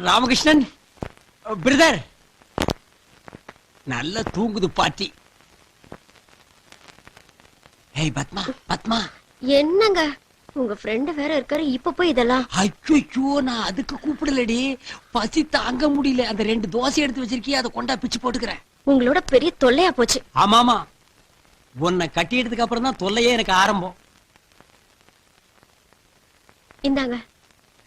Ramakrishnan brother, நல்ல தூங்குது பாட்டி. ஏய் பத்மா, பத்மா. என்னங்க உங்க ஃப்ரெண்ட் வேற இருக்காரு, இப்ப போய் இதெல்லாம்? ஐயோ, நான் அதுக்கு கூப்பிடலடி, பசி தாங்க முடியல. அந்த 2 தோசை எடுத்து வச்சிருக்கிய, அதை கொண்டா பிச்சு போட்டுக்கிறேன். உங்களோட பெரிய தொல்லையா போச்சு. ஆமாமா, உன்னை கட்டியதுக்கு அப்புறம் தான் தொல்லையே எனக்கு ஆரம்பம். இந்தாங்க.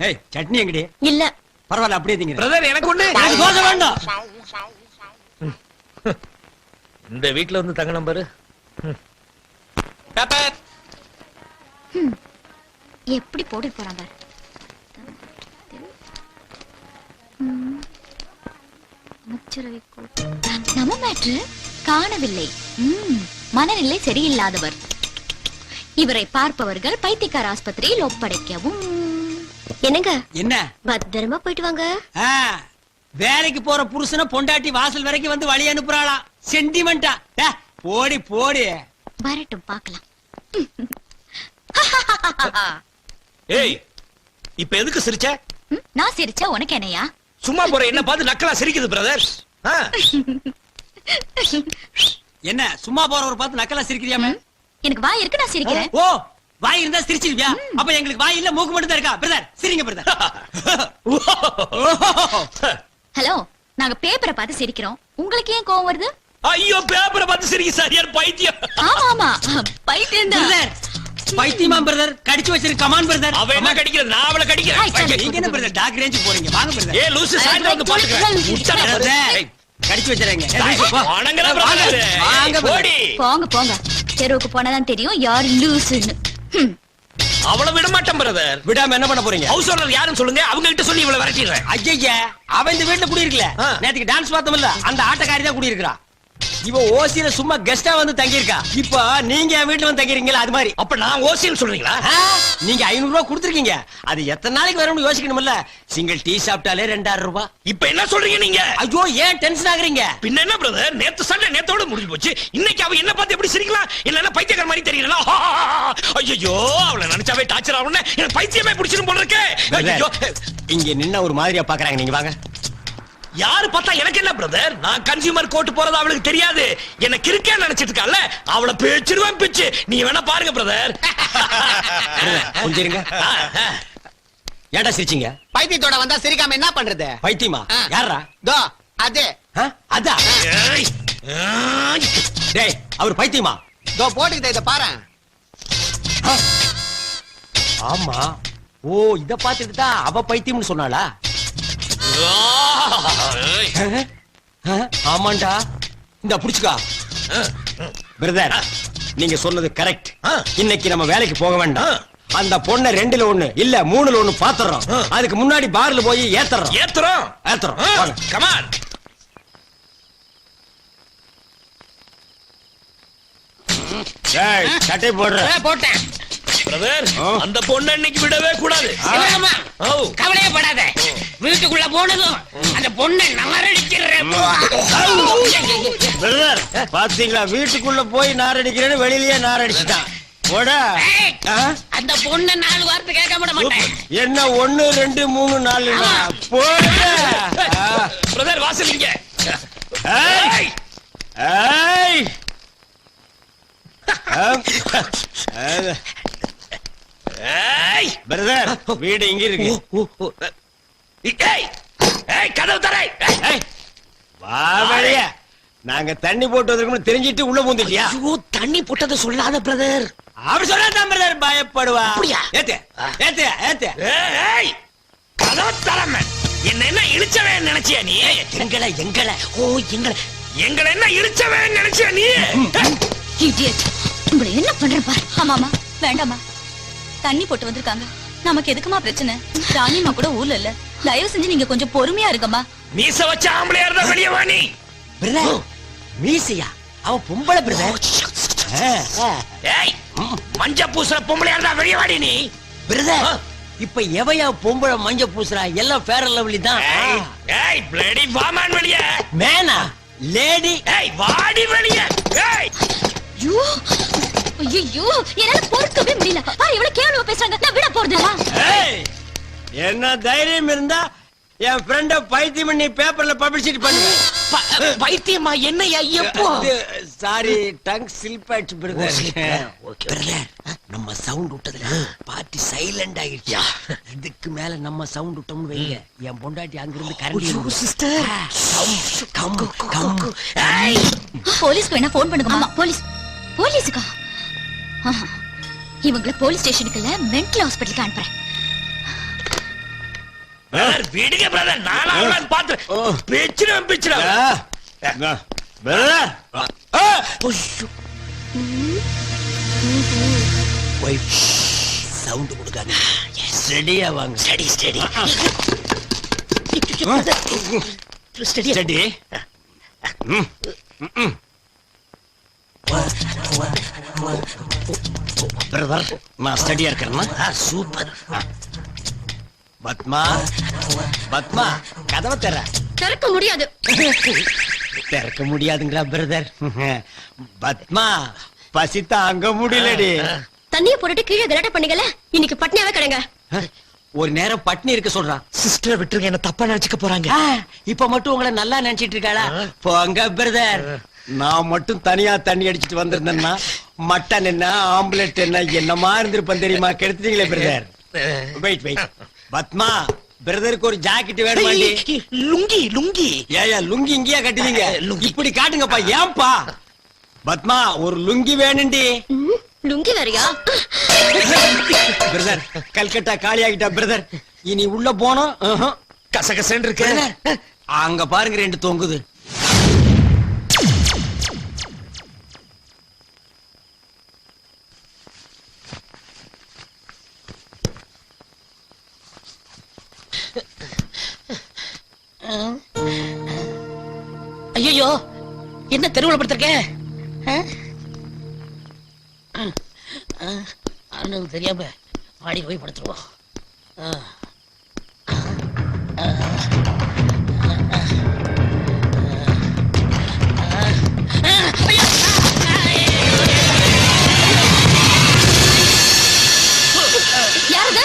ஏய், சட்னி எங்கடி? இல்ல. பரவாயில்ல, அப்படியே திங்க. பிரதர், எனக்கு ஒண்ணு. எனக்கு தோசை வேண்டாம். இந்த வீட்ல வந்து தங்க நம்பரு. பேப்பர் எப்படி போட்டு போறாங்க? நம்ம மேட்ரு காணவில்லை. மனநிலை சரியில்லாதவர். இவரை பார்ப்பவர்கள் பைத்தியக்கார ஆஸ்பத்திரியில் ஒப்படைக்கவும். என்னங்க? என்ன? பத்திரமா போயிட்டு வாங்க. வேலைக்கு போற புருஷனை பொண்டாட்டி வாசல் வரைக்கும் வந்து வழி அனுப்புறாளா? சென்டிமெண்டா? போடி போடி. வரட்டும், பார்க்கலாம். ஏய், இப்ப எதுக்கு சிரிச்ச? நான் சிரிச்சா உனக்கு என்னையா? சும்மா போற என்ன பார்த்து நக்கலா சிரிக்குது பிரதர். என்ன சும்மா போறவர் பார்த்து நக்கலா சிரிக்கிறியாமே? எனக்கு வாய் இருக்கு, நான் சிரிக்கிறேன். ஓ, வாய் இருந்தா சிரிச்சிருவியா? அப்ப எங்களுக்கு வாய் இல்ல, மூக்கு மட்டும் தான் இருக்கா? பிரதர் சிரிங்க பிரதர். ஹலோ, நாங்க பேப்பரை பார்த்து சிரிக்கிறோம், உங்களுக்கு ஏன் கோவம் வருது? ஐயோ, பேப்பரை பார்த்து சிரிக்க சரியான பைத்தியம். ஆமா ஆமா, பைத்தியம் தான். பிரதர் பைத்தியமா பிரதர்? கடிச்சு வச்சிருக்க. Come on brother. அவ என்ன கடிக்கிறது? நான் அவளை கடிக்கிறேன். நீங்க என்ன பிரதர் டாக் ரேஞ்ச் போறீங்க? வாங்க பிரதர். ஏ லூசு, சாயந்தரம் வந்து பாத்துக்கிறேன். கடிச்சு வச்சிரங்க. வாங்க போடி. போங்க போங்க, தெருவுக்கு போனாதான் தெரியும் யார் லூசுன்னு. அவளை விட மாட்டேன் பிரதர். விடாம என்ன பண்ண போறீங்க? ஹவுஸ் ஓனர் யாருன்னு சொல்லுங்க, அவங்க கிட்ட சொல்லி இவளை விரட்டிடுறேன். ஐயா, அவன் இந்த வீட்டுல குடியிருக்கல. நேத்துக்கு டான்ஸ் பார்த்தோம்ல, அந்த ஆட்டக்காரி தான் குடியிருக்கா. இவ ஓசியில சும்மா கெஸ்டா வந்து தங்கி இருக்கா. இப்ப நீங்க என் வீட்டுல வந்து தங்கிருக்கீங்களா? அது மாதிரி. அப்ப நான் ஓசின்னு சொல்றீங்களா? நீங்க 500 ரூபாய் கொடுத்துருக்கீங்க, அது எத்தனை நாளைக்கு வரும்னு யோசிக்கணும்ல. சிங்கிள் டீ சாப்பிட்டாலே 2000 ரூபாய். இப்ப என்ன சொல்றீங்க நீங்க? ஐயோ, ஏன் டென்ஷன் ஆகுறீங்க? பின்ன என்ன பிரதர், நேத்து சண்டை நேத்தோட முடிஞ்சு போச்சு. இன்னைக்கு அவ என்ன பார்த்து எப்படி சிரிக்கலாம்? இல்லன்னா பைத்தியக்கார மாதிரி தெரியல. ஐயோ, அவளை நினைச்சாவே டார்ச்சர் ஆகும்னு எனக்கு பைத்தியமே பிடிச்சிரும் போல இருக்கு. ஐயோ, இங்க நின்ன ஒரு மாதிரியா பாக்குறாங்க. நீங்க வாங்க. யாரு பார்த்தா எனக்கு என்ன பிரதர்? நான் கன்சியூமர் கோர்ட் போறது அவளுக்கு தெரியாது. என்ன கிறுக்கே நினைச்சிட்டு இருக்கால, அவளை பேச்சிடுவேன் பிச்சு. நீ வேணா பாருங்க பிரதர். கொஞ்சம் இருங்க. ஏடா சிரிச்சீங்க? பைத்தியத்தோட வந்தா சிரிக்காம என்ன பண்றது? பைத்தியமா? யாரா? தோ அது. அதா? டேய், அவர் பைத்தியமா? தோ போட்டுக்கிட்ட இத பாரு. ஆமா. ஓ, இத பாத்துட்டு தான் அவ பைத்தியம்னு சொன்னாளா? ஆமாண்டா, இந்த புடிச்சுக்கா. பிரதர், நீங்க சொன்னது கரெக்ட். இன்னைக்கு நம்ம வேலைக்கு போக வேண்டாம். அந்த பொண்ணை 2ல 1 இல்ல 3ல 1 பாத்துறோம். அதுக்கு முன்னாடி பார்ல போய் ஏத்துறோம். ஏத்துறோம். கமான். டேய், சட்டை போடுற. போட்டேன் பிரதர். அந்த பொண்ணை இன்னைக்கு விடவே கூடாது. கவலையே படாத. வீட்டுக்குள்ள போனதும் அந்த பொண்ணை நாரடிக்கிறேன். பிரதர், பாத்தீங்களா? வீட்டுக்குள்ள போய் நாரடிக்கிறேன்னு வெளியிலேயே நாரடிச்சுட்டான். போடா. அந்த பொண்ணை 4 வார்த்தை கேட்க விட மாட்டேன். என்ன 1 2 3 4 போடா. பிரதர், வாசல் இங்க. ஏய் ஏய் பிரதர், வீடு இங்க இருக்கு. கதவு தரை. வா வெளியே. நாங்க தண்ணி போட்டு வந்திருக்கோம்னு தெரிஞ்சிட்டு உள்ள பூந்துட்டியா? தண்ணி போட்டதை சொல்லாத பிரதர். அப்படி சொல்லாதான் பிரதர் பயப்படுவா. ஏத்து ஏத்து ஏத்து. கதவு தரமே. என்ன இழிச்சவே நினைச்சியா நீ? எங்களை என்ன இழிச்சவே நினைச்சியா நீ? இடியட், உங்களை என்ன பண்றேன் பாரு. ஆமாமா, வேண்டாமா, தண்ணி போட்டு வந்திருக்காங்க. நமக்கு எதுக்குமா பிரச்சனை? ராணிமா கூட ஊர்ல இல்ல. தயவு செஞ்சு நீங்க கொஞ்சம் பொறுமையா இருக்கமா. மீச வச்ச ஆம்பளையா இருந்தா வெளியே வா நீ. பிரதர், மீசையா? அவ பொம்பளை பிரதர். ஏய், மஞ்ச பூசுற பொம்பளையா இருந்தா வெளியே வாடி நீ. பிரதர், இப்ப எவையா பொம்பளை மஞ்ச பூசுறா? எல்லாம் ஃபேர் அண்ட் லவ்லி தான். ஏய் பிளடி வாமான் வெளியே. மேனா லேடி. ஏய் வாடி வெளியே. ஏய் ஐயோ ஐயோ, என்னால பொறுக்கவே முடியல. பாரு, இவ்வளவு கேவலமா பேசுறாங்க. நான் விட போறதில்ல. ஏய், என்ன தைரியம் இருந்தா என் ஃப்ரெண்ட பைத்தியம் பண்ணி பேப்பர்ல பப்ளிசிட்டி பண்ணுவேன். பைத்தியமா என்னையா எப்போ? சாரி டங் ஸ்லிப் ஆயிடுச்சு பிரதர். பிரதர் நம்ம சவுண்ட் விட்டதுல பார்ட்டி சைலண்ட் ஆயிடுச்சா. இதுக்கு மேல நம்ம சவுண்ட் விட்டோம்னு வைங்க, என் பொண்டாட்டி அங்கிருந்து கரண்டி. Sister come come. போலீஸ்க்கு வேணா போன் பண்ணுங்க. ஆமா போலீஸ். போலீஸுக்கா? ஆஹா. இவங்கள போலீஸ் ஸ்டேஷனுக்கு இல்ல மென்டல் ஹாஸ்பிடலுக்கு அனுப்புறேன். பிரதர் விடுங்க பிரதர், நானா அவளை பாத்து பேச்சிடுவேன் பேச்சிடுவேன். பிரதர் ஒய்ஃப் சவுண்ட் கொடுக்காதீங்க. ஸ்டடியா வாங்க. Study study study study. Brother நான் ஸ்டடியா இருக்கிறேன்னா சூப்பர். பத்மா பத்மா கதவை தர. திறக்க முடியாது. திறக்க முடியாதுங்களா பிரதர்? பத்மா பசி தாங்க முடியலடி. தண்ணிய போட்டுட்டு கீழே கலாட்டா பண்ணீங்கல்ல, இன்னைக்கு பட்னியாவே கிடங்க. ஒரு நேரம் பட்னி இருக்க சொல்றான். சிஸ்டர் விட்டுருங்க, என்ன தப்பா நினைச்சுக்க போறாங்க. இப்ப மட்டும் உங்களை நல்லா நினைச்சிட்டு இருக்காளா? போங்க பிரதர். நான் மட்டும் தனியா தண்ணி அடிச்சிட்டு வந்திருந்தேன்னா மட்டன் என்ன ஆம்புலெட் என்ன என்னமா இருந்திருப்பேன் தெரியுமா? கெடுத்துட்டீங்களே பிரதர். Wait wait. பத்மா பிரதருக்கு ஒரு ஜாக்கெட் வேணுமாண்டி? லுங்கி லுங்கி. ஏயா லுங்கி இங்கேயா கட்டுவீங்க? இப்படி காட்டுங்கப்பா. ஏன்பா? பத்மா ஒரு லுங்கி வேணுண்டி. லுங்கி வேறையா? பிரதர் கல்கட்டா காலி ஆகிட்டா பிரதர். இனி உள்ள போனோம் கசகசன்னு இருக்கு. அங்க பாருங்க ரெண்டு தொங்குது. ஐயோ என்ன தெருவுல படுத்திருக்க? அண்ணனுக்கு தெரியாம மாடி போய் படுத்துருவோம். யாருது?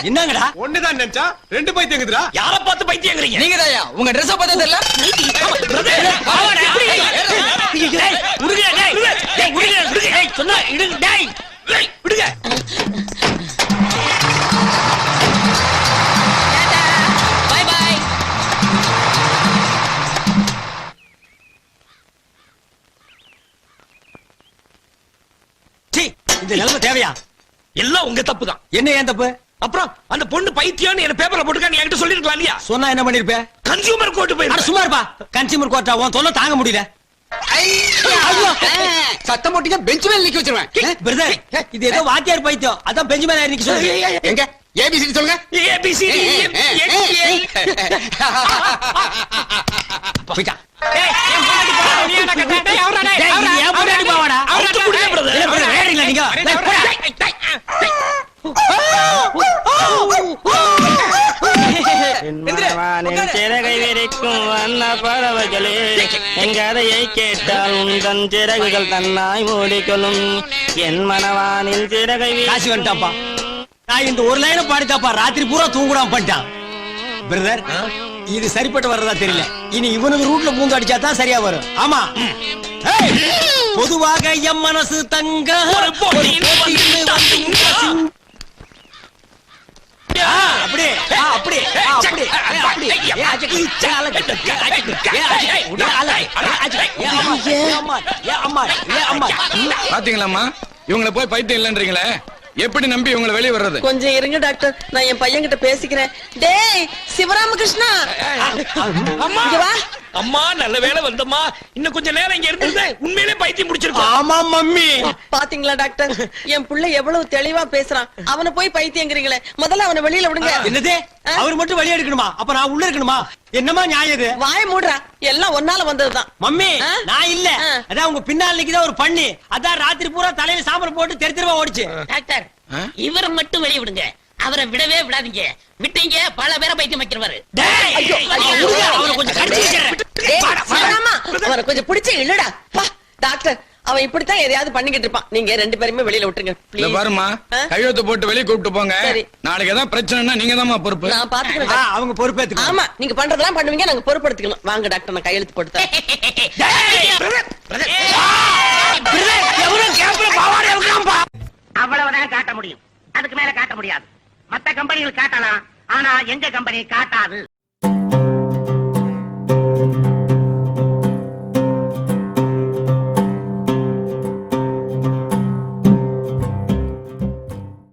என்னங்கடா? ஒண்ணுதான் நினைச்சா ரெண்டு பைத்தியங்குதுடா. யார பார்த்து பைத்தியங்கறீங்க? நீங்கதாயா உங்க Dress பார்த்தது இல்ல? சொன்னா இடுங்க டேய். விடுங்க. Bye bye. இந்த நிலைமை தேவையா? எல்லாம் உங்க தப்பு தான். என்ன ஏன் தப்பு? அப்புறம் அந்த பொண்ணு பைத்தியம்னு என்ன பேப்பர்ல போட்டுக்கான்னு என்கிட்ட சொல்லிருக்கலாம் இல்லையா? சொன்னா என்ன பண்ணிருப்ப? கன்சியூமர் கோர்ட் போய். சும்மா இருப்பா. கன்சியூமர் கோர்ட்டா? உன் தொல்லை தாங்க முடியல. சத்தம் போட்டீங்க பெஞ்ச் மேல நிக்க வச்சிருவேன். பிரதர் இது ஏதோ வாத்தியார் பைத்தியம். அதான் பெஞ்ச் மேல நிக்க சொல்லுங்க. எங்க ஏபிசிடி சொல்லுங்க. ஏபிசிடி போய்டா. சிறகை விரிக்கும் வண்ண பறவைகளே, என் கதையை கேட்டால் உந்தன் சிறகுகள் தன்னாய் மூடிக்கொள்ளும். என் மனவானில் சிறகை காசு வந்துட்டாப்பா. நான் இந்த ஒரு லைனை பாடித்தாப்பா ராத்திரி பூரா தூங்குடாம பண்ணிட்டான். பிரதர் இது சரிப்பட்டு வர்றதா தெரியல. இனி இவனுக்கு ரூட்ல பூந்து அடிச்சா தான் சரியா வரும். ஆமா. ஏய், பொதுவாக எம் மனசு தங்க ஒரு போட்டின்னு வந்து அப்படியே அப்படியே அப்படியே பாத்தீங்களாம்மா இவங்கள போய் பைத்தியம் இல்லன்றீங்களே, எப்படி நம்பி இவங்கள வெளியே வர்றது? கொஞ்சம் இருங்க டாக்டர், நான் என் பையன் கிட்ட பேசிக்கிறேன். டேய் சிவராமகிருஷ்ணா, அம்மா இங்க வா. அம்மா நல்ல வேளை வந்தம்மா. இன்னும் கொஞ்சம் நேரம் இங்க இருந்திருந்தா உண்மையிலே பைத்தியம் முடிச்சிருக்கோம். ஆமா மம்மி. பாத்தீங்களா டாக்டர், என் புள்ள எவ்வளவு தெளிவா பேசுறான். அவனை போய் பைத்தியங்கிறீங்களே, முதல்ல அவனை வெளியில விடுங்க. என்னது? அவர் மட்டும் வெளியே எடுக்கணுமா? அப்ப நான் உள்ள இருக்கணுமா? என்னமா நியாயம் இது? வாய மூடுறா, எல்லாம் ஒன்னால வந்ததுதான். மம்மி ஆ? நான் இல்ல. ஆ. அதான் உங்க பின்னால் நிக்குதா ஒரு பண்ணி. அதான் ராத்திரி பூரா தலையில சாம்பல் போட்டு தெரு தெருவா ஓடிச்சு. டாக்டர் இவரை மட்டும் வெளிய விடுங்க, அவரை விடவே விடாதீங்க. விட்டீங்க பல பேரை பைத்தியம் வைக்கிறவாரு. ஐயோ, விடுங்க, அவனை கொஞ்சம் கடிச்சு வைக்கிறேன். டேய், சிவராமா, அவனை கொஞ்சம் பிடிச்சு இல்லடா. டாக்டர், அவன் இப்படித்தான் எதையாவது பண்ணிக்கிட்டு இருப்பான். நீங்க ரெண்டு பேருமே வெளியில விட்டுருங்க இல்ல please. பாருமா, ஆ? கையெழுத்து போட்டு வெளியே கூப்பிட்டு போங்க. சரி. நாளைக்கு ஏதாவது பிரச்சனைனா நீங்க தான் பொறுப்பு. நான் பாத்துக்கிறேன் ஆ, டாக்டர். அவங்க பொறுப்பேத்துக்கணும். ஆமா, நீங்க பண்றதெல்லாம் பண்ணுவீங்க, நாங்க பொறுப்படுத்திக்கணும். வாங்க டாக்டர், நான் கையெழுத்து போட்டு தரேன். அவ்வளவுதான் காட்ட முடியும், அதுக்கு மேல காட்ட முடியாது. மத்த கம்பெனிகள் காட்டலாம், ஆனா எங்க கம்பெனி காட்டாது.